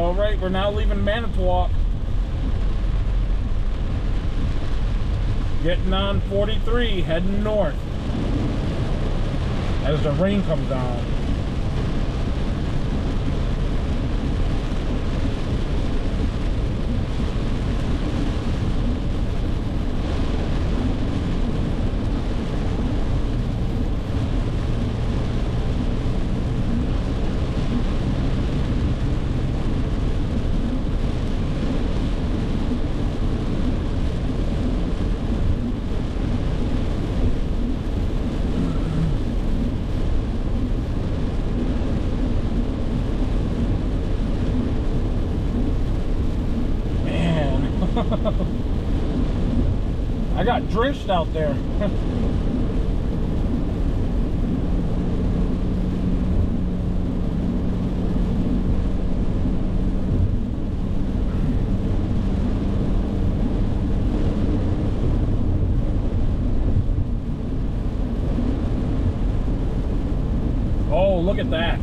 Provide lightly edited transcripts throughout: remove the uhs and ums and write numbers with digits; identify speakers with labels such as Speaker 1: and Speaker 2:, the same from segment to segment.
Speaker 1: All right, we're now leaving Manitowoc. Getting on 43, heading north as the rain comes down. I got drenched out there. Oh, look at that.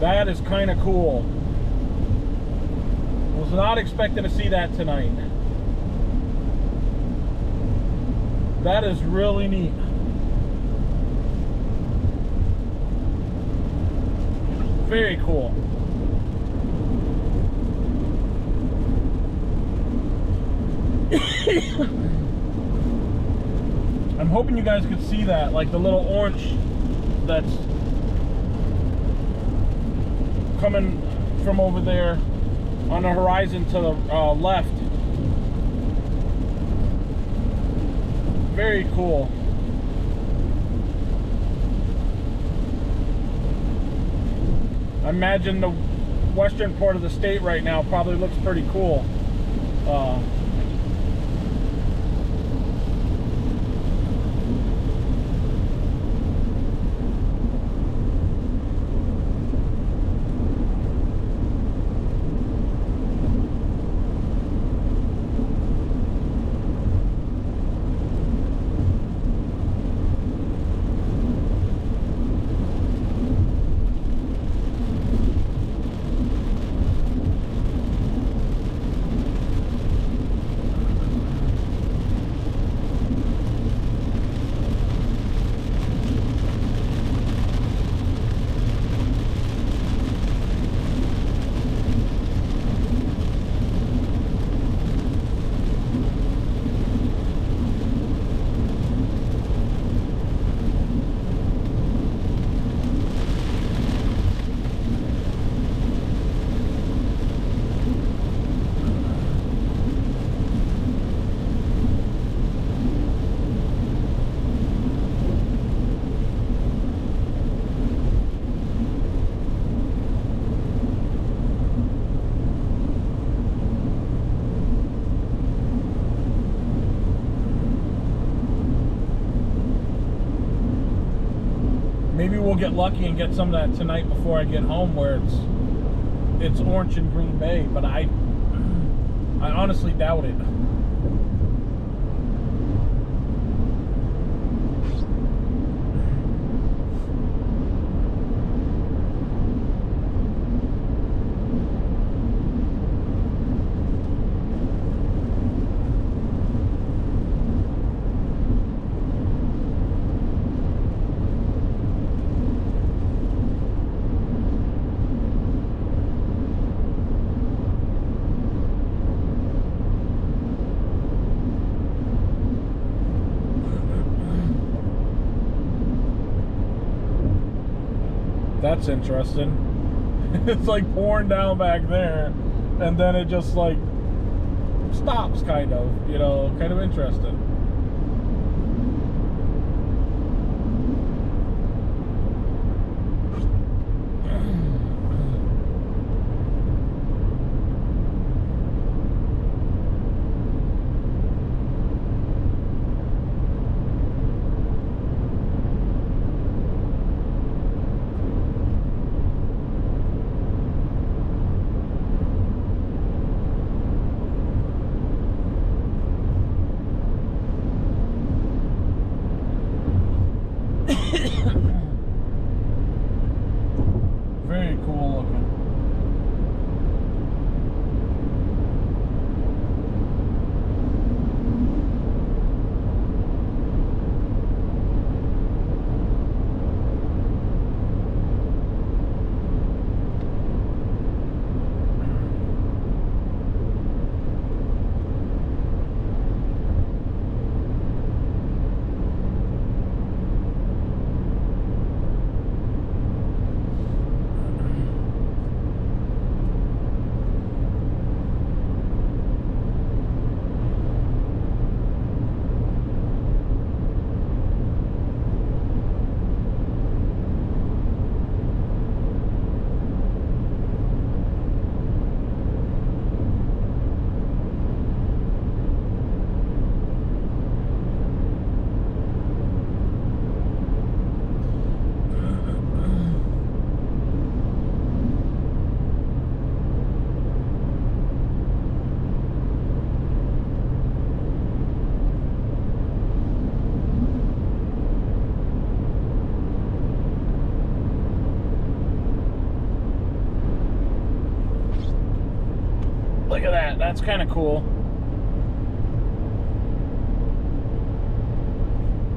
Speaker 1: That is kind of cool. Was not expecting to see that tonight. That is really neat. Very cool. I'm hoping you guys could see that, like the little orange that's coming from over there on the horizon to the left. Very cool. I imagine the western part of the state right now probably looks pretty cool. Maybe we'll get lucky and get some of that tonight before I get home, where it's orange in Green Bay, but I honestly doubt it. That's interesting. It's like pouring down back there, and then it just like stops, kind of, you know, kind of interesting. that's kind of cool.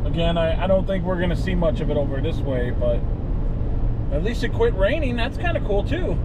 Speaker 1: Again, I don't think we're going to see much of it over this way, but at least it quit raining. That's kind of cool, too.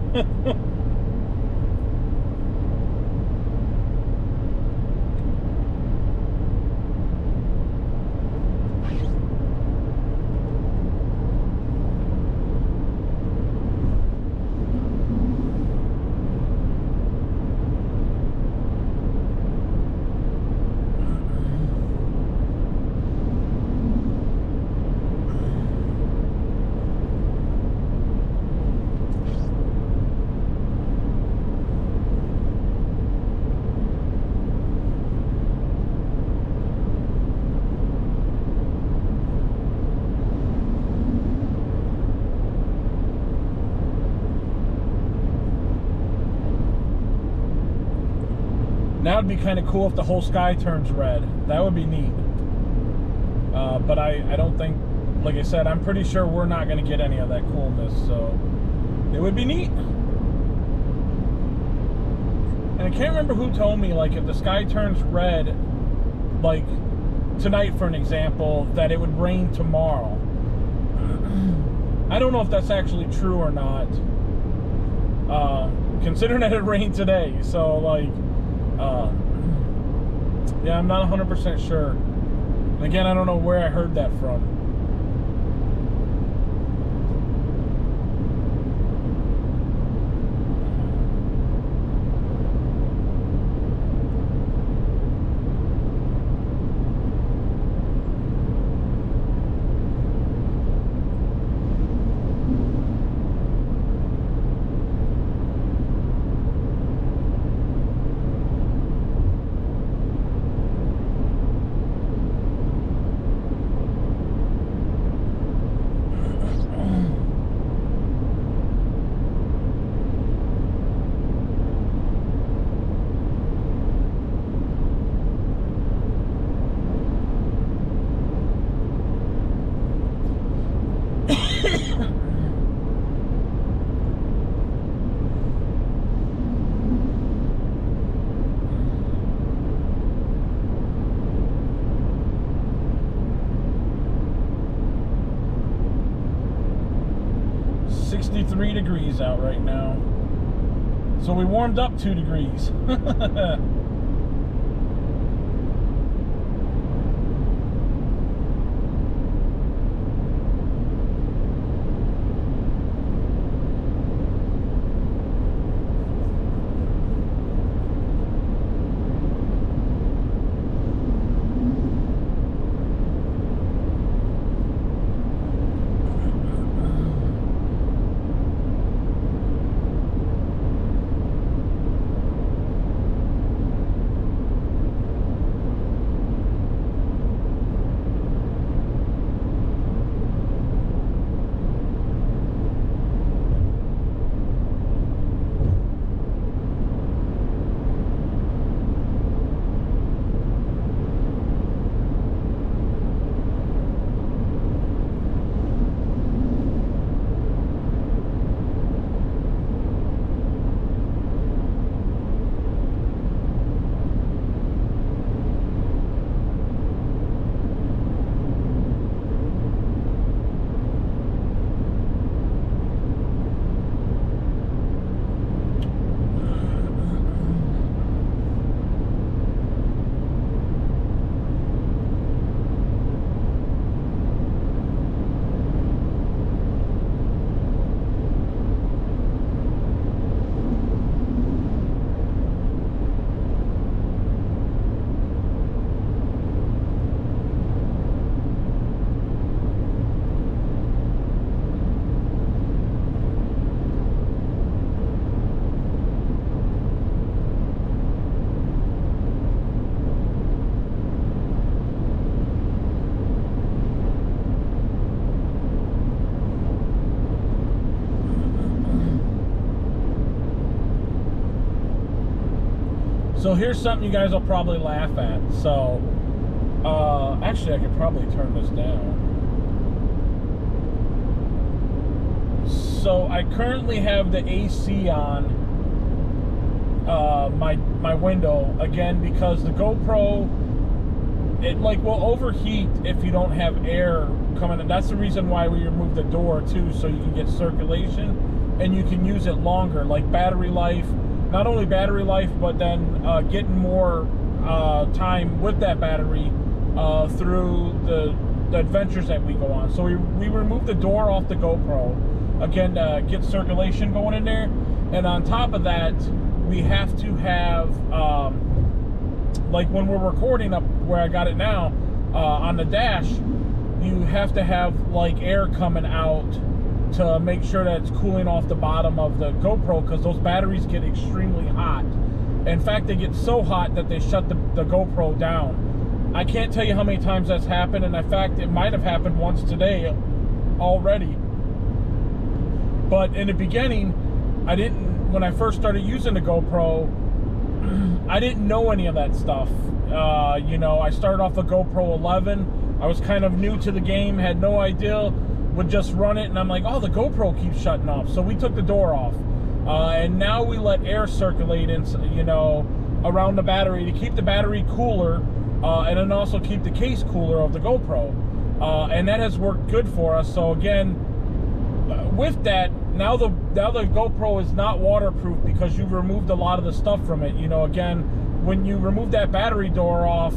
Speaker 1: Now it'd be kind of cool if the whole sky turns red. That would be neat. But I don't think, like I said, I'm pretty sure we're not going to get any of that coolness, so it would be neat. And I can't remember who told me, like, if the sky turns red, like tonight for an example, that it would rain tomorrow. I don't know if that's actually true or not, considering that it rained today. So, like, yeah, I'm not 100% sure. And again, I don't know where I heard that from. Degrees out right now, so we warmed up 2 degrees. So here's something you guys will probably laugh at. So, actually I could probably turn this down. So I currently have the AC on my window again, because the GoPro, it like will overheat if you don't have air coming in. That's the reason why we removed the door too, so you can get circulation and you can use it longer, like battery life. Not only battery life, but then getting more time with that battery through the adventures that we go on. So we removed the door off the GoPro again to get circulation going in there. And on top of that, we have to have like when we're recording up where I got it now on the dash, you have to have like air coming out to make sure that it's cooling off the bottom of the GoPro, because those batteries get extremely hot. In fact, they get so hot that they shut the GoPro down. I can't tell you how many times that's happened, and in fact, it might have happened once today already. But in the beginning, when I first started using the GoPro, I didn't know any of that stuff. You know, I started off a GoPro 11. I was kind of new to the game, had no idea, would just run it, and I'm like, oh, the GoPro keeps shutting off. So we took the door off. And now we let air circulate in, you know, around the battery to keep the battery cooler, and then also keep the case cooler of the GoPro. And that has worked good for us. So again, with that, now the GoPro is not waterproof because you've removed a lot of the stuff from it. You know, again, when you remove that battery door off,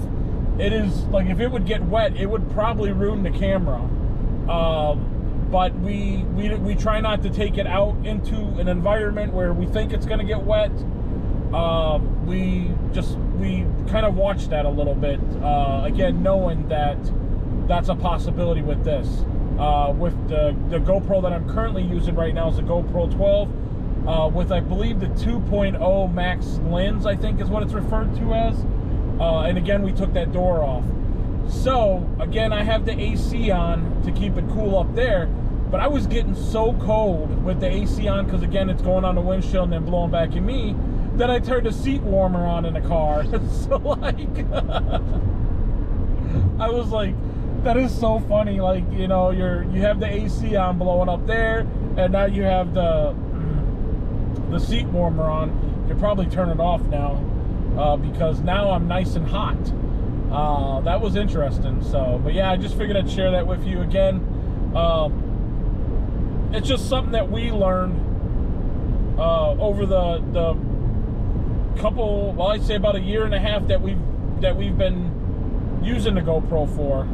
Speaker 1: it is like, if it would get wet, it would probably ruin the camera. But we try not to take it out into an environment where we think it's going to get wet. We kind of watch that a little bit, again, knowing that that's a possibility with this. With the GoPro that I'm currently using right now is the GoPro 12 with, I believe, the 2.0 max lens, I think is what it's referred to as. And again, we took that door off. So again, I have the AC on to keep it cool up there, but I was getting so cold with the AC on, because again, it's going on the windshield and then blowing back at me, that I turned the seat warmer on in the car. So like, I was like, that is so funny. Like, you know, you have the AC on blowing up there, and now you have the seat warmer on. You could probably turn it off now, because now I'm nice and hot. That was interesting. So, but yeah, I just figured I'd share that with you again. It's just something that we learned over the couple, well, I'd say about a year and a half that we've been using the GoPro for.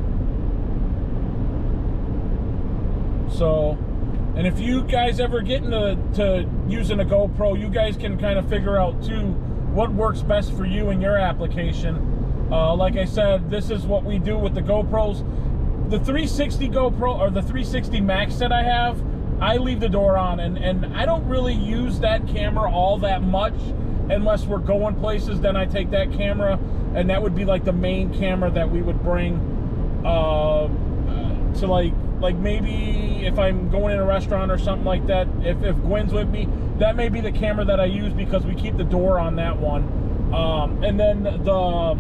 Speaker 1: So, and if you guys ever get into using a GoPro, you guys can kind of figure out too what works best for you in your application. Like I said, this is what we do with the GoPros. The 360 GoPro, or the 360 Max that I have, I leave the door on, and I don't really use that camera all that much unless we're going places. Then I take that camera, and that would be like the main camera that we would bring to like maybe if I'm going in a restaurant or something like that, if Gwen's with me, that may be the camera that I use, because we keep the door on that one. And then the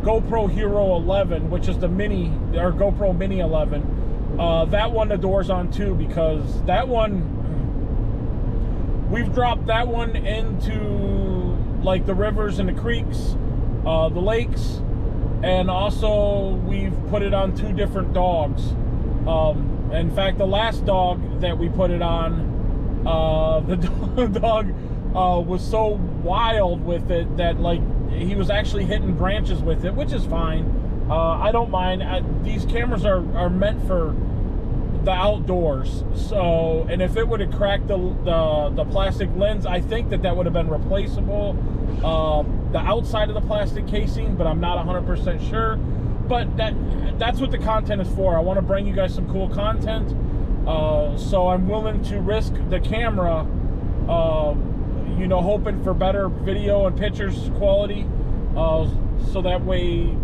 Speaker 1: GoPro Hero 11, which is the mini, or GoPro Mini 11, that one the door's on too, because that one, we've dropped that one into like the rivers and the creeks, the lakes, and also we've put it on 2 different dogs. In fact, the last dog that we put it on, the dog was so wild with it that like he was actually hitting branches with it, which is fine. I don't mind. These cameras are meant for the outdoors. So, and if it would have cracked the plastic lens, I think that would have been replaceable. The outside of the plastic casing, but I'm not 100% sure. But that's what the content is for. I want to bring you guys some cool content. So I'm willing to risk the camera, you know, hoping for better video and pictures quality, so that way,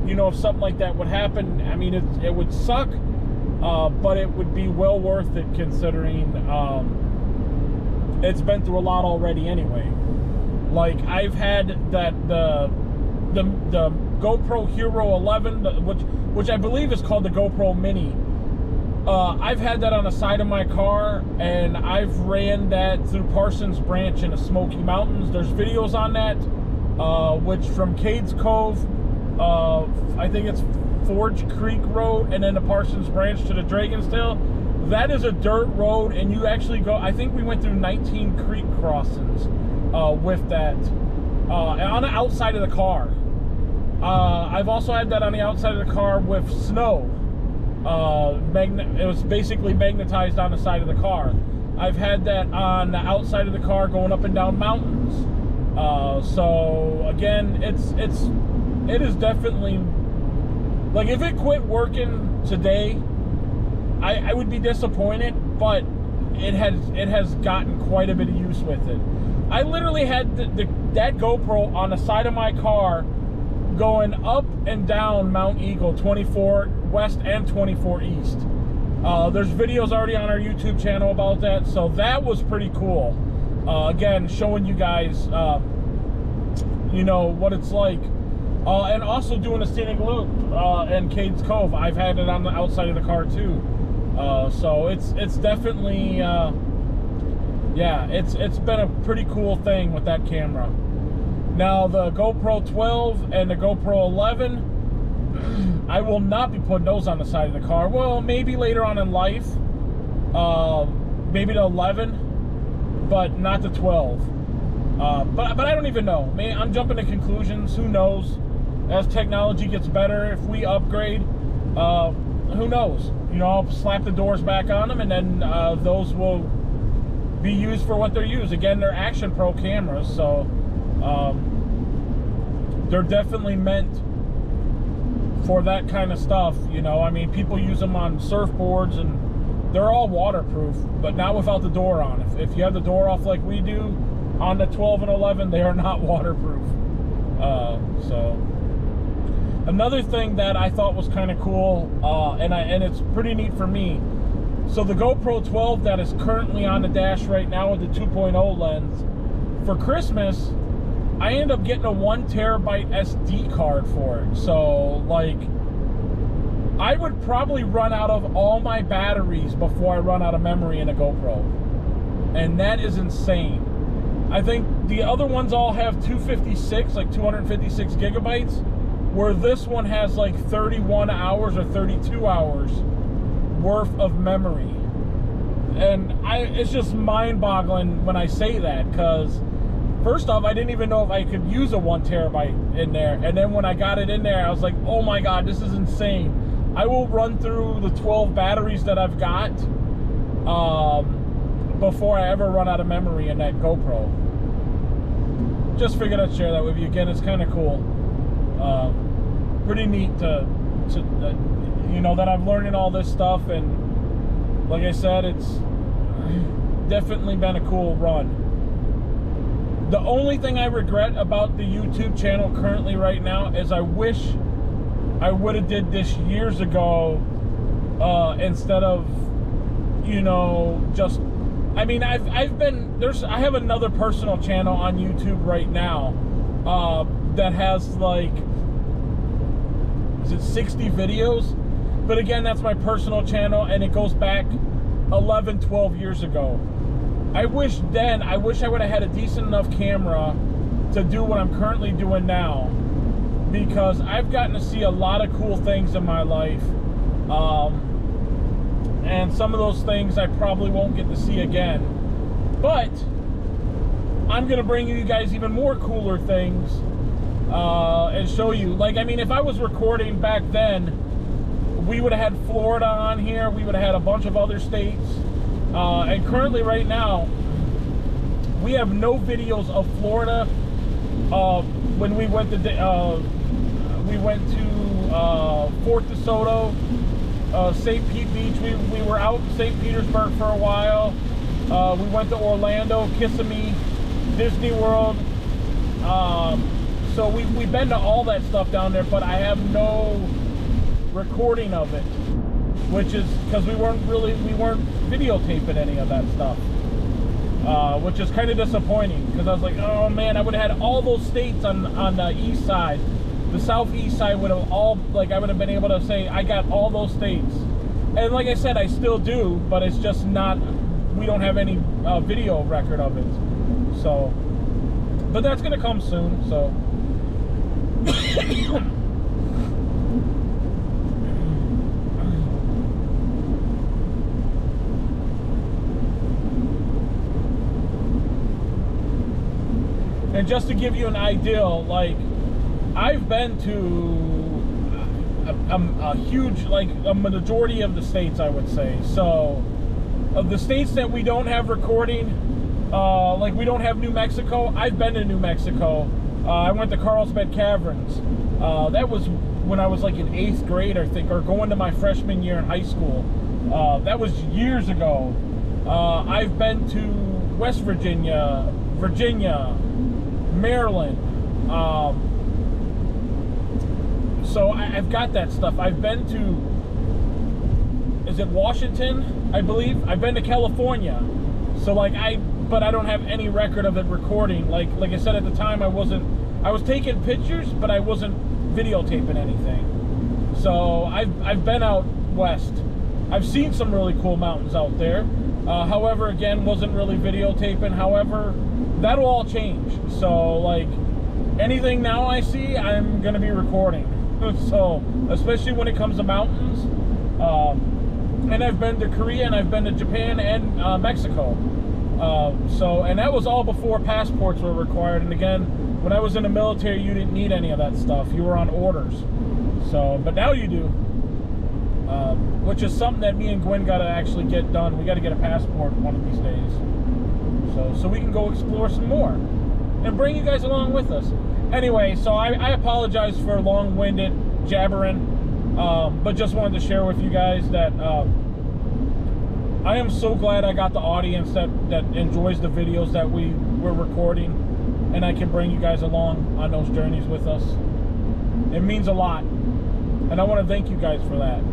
Speaker 1: you know, if something like that would happen, I mean, it would suck, but it would be well worth it, considering it's been through a lot already anyway. Like, I've had the GoPro Hero 11, which I believe is called the GoPro Mini. I've had that on the side of my car, and I've ran that through Parsons Branch in the Smoky Mountains. There's videos on that, which from Cades Cove, I think it's Forge Creek Road, and then the Parsons Branch to the Dragon's Tail. That is a dirt road, and you actually go, I think we went through 19 creek crossings with that on the outside of the car. I've also had that on the outside of the car with snow. It was basically magnetized on the side of the car. I've had that on the outside of the car going up and down mountains. So again, it is definitely, like, if it quit working today, I would be disappointed, but it has gotten quite a bit of use with it. I literally had that GoPro on the side of my car going up and down Mount Eagle, 24 west and 24 east. There's videos already on our YouTube channel about that, so that was pretty cool. Again, showing you guys, you know, what it's like. And also doing a scenic loop in Cades Cove. I've had it on the outside of the car too. So it's definitely, yeah, it's been a pretty cool thing with that camera. Now the GoPro 12 and the GoPro 11, I will not be putting those on the side of the car. Well, maybe later on in life, maybe the 11, but not the 12. But I don't even know. I'm jumping to conclusions. Who knows? As technology gets better, if we upgrade, who knows? You know, I'll slap the doors back on them, and then those will be used for what they're used. Again, they're Action Pro cameras, so they're definitely meant for that kind of stuff. You know, I mean, people use them on surfboards, and they're all waterproof, but not without the door on. If you have the door off like we do on the 12 and 11, they are not waterproof. So another thing that I thought was kind of cool, and it's pretty neat for me. So the GoPro 12 that is currently on the dash right now with the 2.0 lens, for Christmas, I ended up getting a 1 terabyte SD card for it. So, like, I would probably run out of all my batteries before I run out of memory in a GoPro. And that is insane. I think the other ones all have 256, like 256 gigabytes, where this one has like 31 hours or 32 hours worth of memory. And it's just mind-boggling when I say that, because first off, I didn't even know if I could use a 1 terabyte in there. And then when I got it in there, I was like, oh my God, this is insane. I will run through the 12 batteries that I've got before I ever run out of memory in that GoPro. Just figured I'd share that with you. Again, it's kind of cool. Pretty neat to you know, that I'm learning all this stuff, and like I said, it's definitely been a cool run. The only thing I regret about the YouTube channel currently right now is I wish I would have did this years ago, instead of, you know, just, I mean, I have another personal channel on YouTube right now that has like, is it 60 videos? But again, that's my personal channel, and it goes back 11, 12 years ago. I wish I would have had a decent enough camera to do what I'm currently doing now, because I've gotten to see a lot of cool things in my life, and some of those things I probably won't get to see again. But I'm gonna bring you guys even more cooler things and show you. Like, I mean, if I was recording back then, we would have had Florida on here, we would have had a bunch of other states, and currently right now we have no videos of Florida. When we went to Fort DeSoto, St. Pete Beach. We were out in St. Petersburg for a while. We went to Orlando, Kissimmee, Disney World. So we've been to all that stuff down there, but I have no recording of it, which is because we weren't videotaping any of that stuff, which is kind of disappointing, because I was like, oh man, I would have had all those states on the east side. The southeast side would have all, like, I would have been able to say I got all those states, And like I said, I still do, but it's just not, we don't have any video record of it. So, but that's going to come soon, so. And just to give you an idea, like, I've been to a huge, like, a majority of the states, I would say. So, of the states that we don't have recording, like, we don't have New Mexico, I've been to New Mexico. I went to Carlsbad Caverns. That was when I was, like, in 8th grade, I think, or going to my freshman year in high school. That was years ago. I've been to West Virginia, Maryland. So I've got that stuff. I've been to, is it Washington, I believe? I've been to California. So like but I don't have any record of it recording. Like I said at the time, I was taking pictures, but I wasn't videotaping anything. So I've been out west. I've seen some really cool mountains out there. However, again, wasn't really videotaping. However, that'll all change. So, like, anything now I see, I'm going to be recording. So, especially when it comes to mountains. And I've been to Korea, and I've been to Japan and Mexico. So, and that was all before passports were required. And again, when I was in the military, you didn't need any of that stuff. You were on orders. So, but now you do. Which is something that me and Gwen got to actually get done. We got to get a passport one of these days. So we can go explore some more and bring you guys along with us. Anyway, so I apologize for long-winded jabbering, but just wanted to share with you guys that I am so glad I got the audience that enjoys the videos that we're recording, and I can bring you guys along on those journeys with us. It means a lot, and I want to thank you guys for that.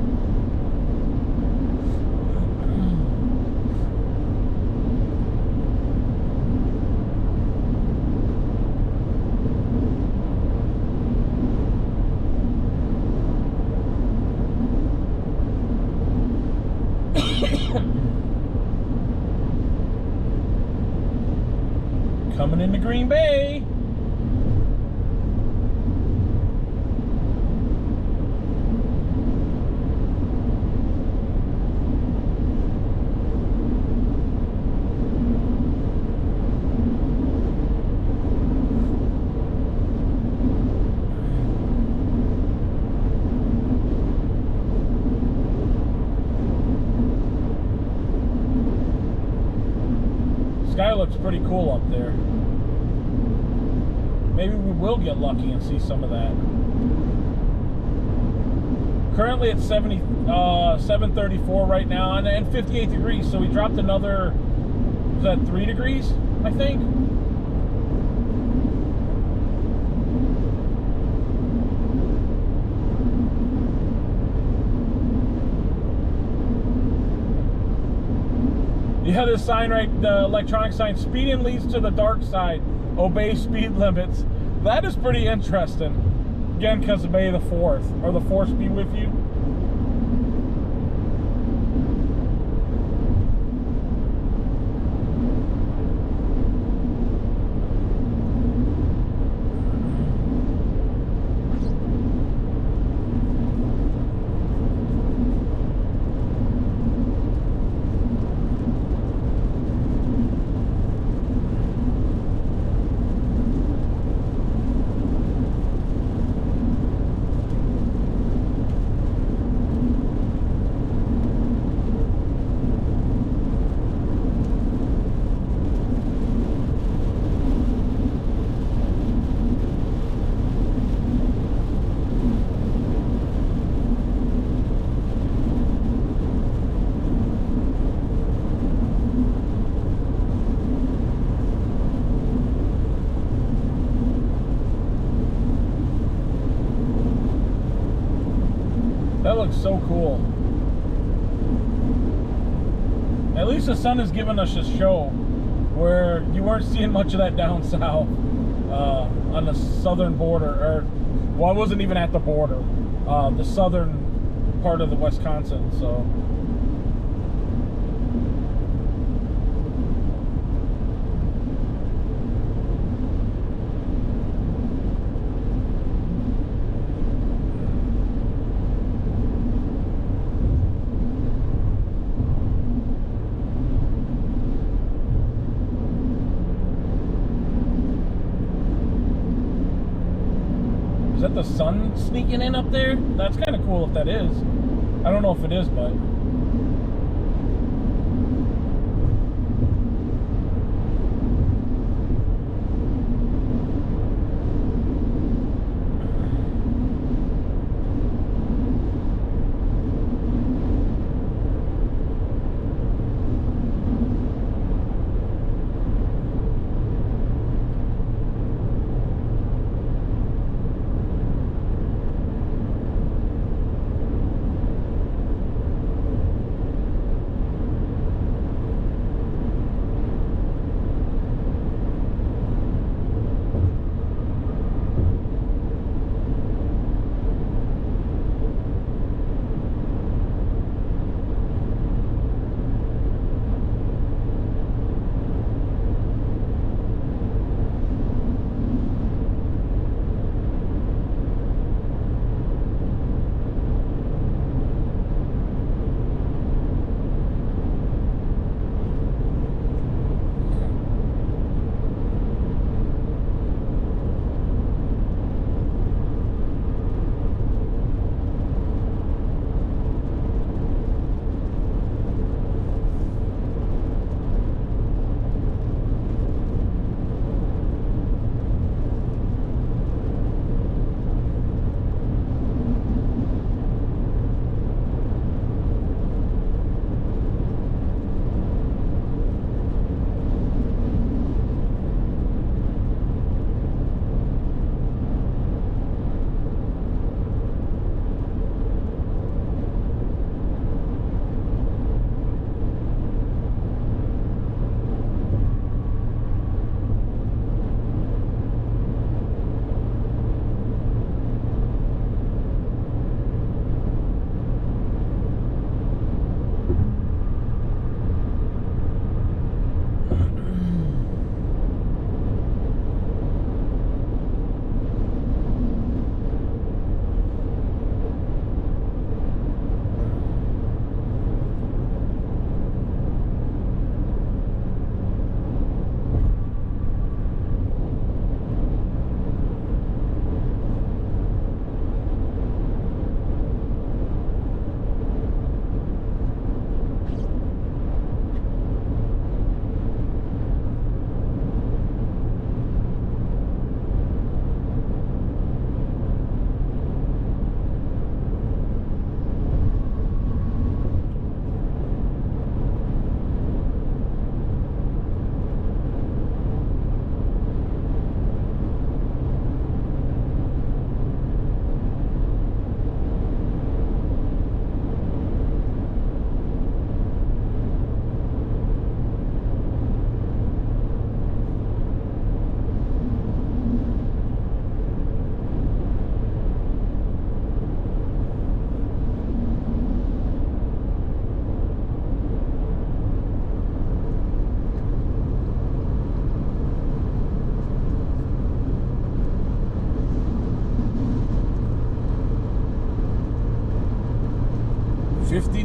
Speaker 1: Coming into Green Bay. Sky looks pretty cool up there. Maybe we will get lucky and see some of that. Currently it's 734 right now and 58 degrees, so we dropped another, was that 3 degrees, I think? Yeah, this sign the electronic sign, speeding leads to the dark side. Obey speed limits. That is pretty interesting. Again, because of May the 4th. Or the Force be with you. That looks so cool. At least the sun is giving us a show where you weren't seeing much of that down south on the southern border. Or, well, I wasn't even at the border. The southern part of the Wisconsin, so. Is that the sun sneaking in up there? That's kind of cool if that is. I don't know if it is, but...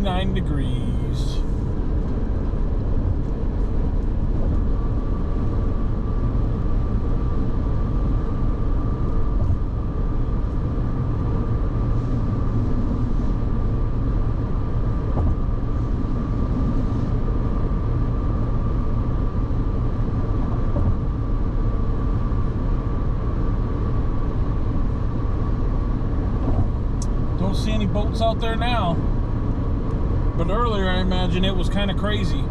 Speaker 1: .9 degrees. Don't see any boats out there now. But earlier, I imagine it was kind of crazy.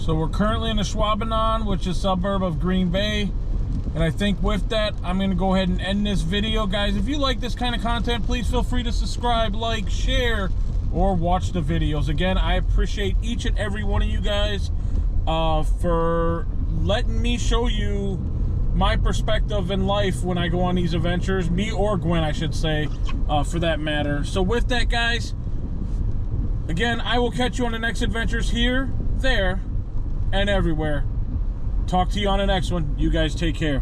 Speaker 1: So we're currently in the Schwabenon, which is a suburb of Green Bay. And I think with that, I'm going to go ahead and end this video. Guys, if you like this kind of content, please feel free to subscribe, like, share, or watch the videos. Again, I appreciate each and every one of you guys for letting me show you my perspective in life when I go on these adventures. Me or Gwen, I should say, for that matter. So with that, guys, again, I will catch you on the next adventures here, there, and everywhere. Talk to you on the next one. You guys take care.